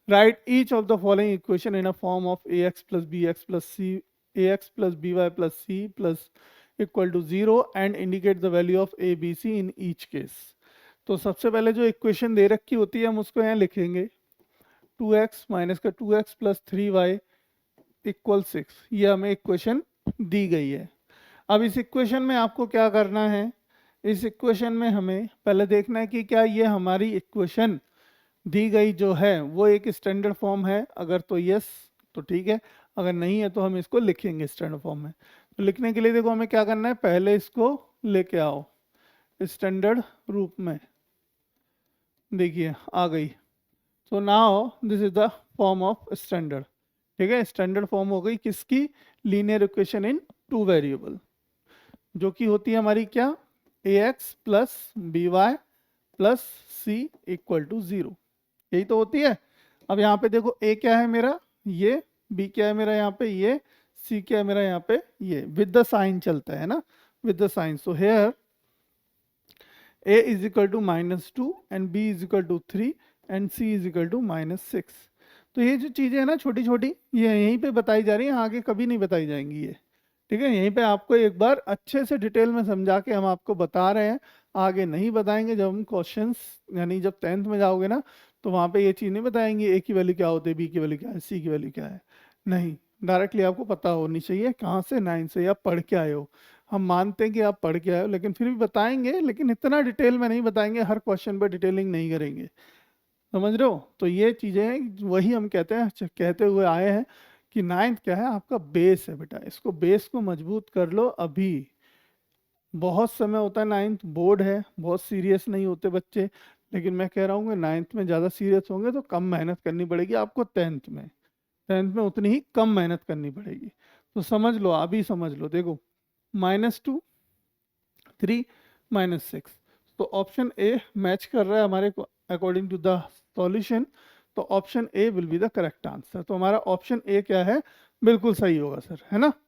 Right each of the following equation in a form of a x plus b x plus c a x plus b y plus c plus equal to zero and indicate the value of a b c in each case. तो सबसे पहले जो equation दे रखी होती है हम उसको यहाँ लिखेंगे, 2x माइनस का 2x प्लस 3y इक्वल 6, ये हमें इक्वेशन दी गई है। अब इस इक्वेशन में आपको क्या करना है, इस इक्वेशन में हमें पहले देखना है कि क्या ये हमारी इक्वेशन दी गई जो है वो एक स्टैंडर्ड फॉर्म है, अगर तो यस तो ठीक है, अगर नहीं है तो हम इसको लिखेंगे स्टैंडर्ड फॉर्म में। तो लिखने के लिए देखो हमें क्या करना है, पहले इसको लेके आओ स्टैंडर्ड रूप में, देखिए आ गई। So now this is the form of standard, ठीक है, स्टैंडर्ड फॉर्म हो गई किसकी, linear equation in two variable, जो कि होती है हमारी क्या, a x plus b y plus c equal to zero, यही तो होती है। अब यहाँ पे देखो ए क्या है मेरा ये, बी क्या है मेरा यहाँ पे ये, सी क्या है मेरा यहाँ पे ये, विद द साइन चलता है ना, with the sign. So here a is equal to -2 and b is equal to 3 and c is equal to -6। तो ये जो चीज़ें हैं ना छोटी छोटी, ये यहीं पे बताई जा रही हैं, आगे कभी नहीं बताई जाएंगी ये, ठीक है। यहीं पे आपको एक बार अच्छे से डिटेल में समझा के हम आपको बता रहे हैं, आगे नहीं बताएंगे। जब हम क्वेश्चंस यानी जब 10th में जाओगे ना तो वहाँ पे ये चीज़ नहीं बताएंगे ए की वैल्यू क्या होती है, बी की वैल्यू क्या है, सी की वैल्यू क्या है, नहीं, डायरेक्टली आपको पता होनी चाहिए कहाँ से, 9 से या पढ़ के आए हो। हम मानते हैं कि आप पढ़ के आए हो, लेकिन फिर भी बताएंगे, लेकिन इतना डिटेल में नहीं बताएंगे, हर क्वेश्चन पर डिटेलिंग नहीं करेंगे, समझ रहे हो। तो ये चीज़ें वही हम कहते हैं, कहते हुए आए हैं कि 9th क्या है, आपका बेस है बेटा, इसको बेस को मजबूत कर लो अभी। बहुत समय होता है, 9th बोर्ड है, बहुत सीरियस नहीं होते बच्चे, लेकिन मैं कह रहा हूँ कि 9th में ज़्यादा सीरियस होंगे तो कम मेहनत करनी पड़ेगी आपको, 10th में उतनी ही कम मेहनत करनी पड़ेगी। तो समझ लो, अभी समझ लो, देखो -2 3 -6, तो ऑप्शन ए मैच कर रहा है हमारे को अकॉर्डिंग टू द सॉल्यूशन, तो option A will be the correct answer. तो हमारा ऑप्शन ए क्या है, बिल्कुल सही होगा सर, है ना।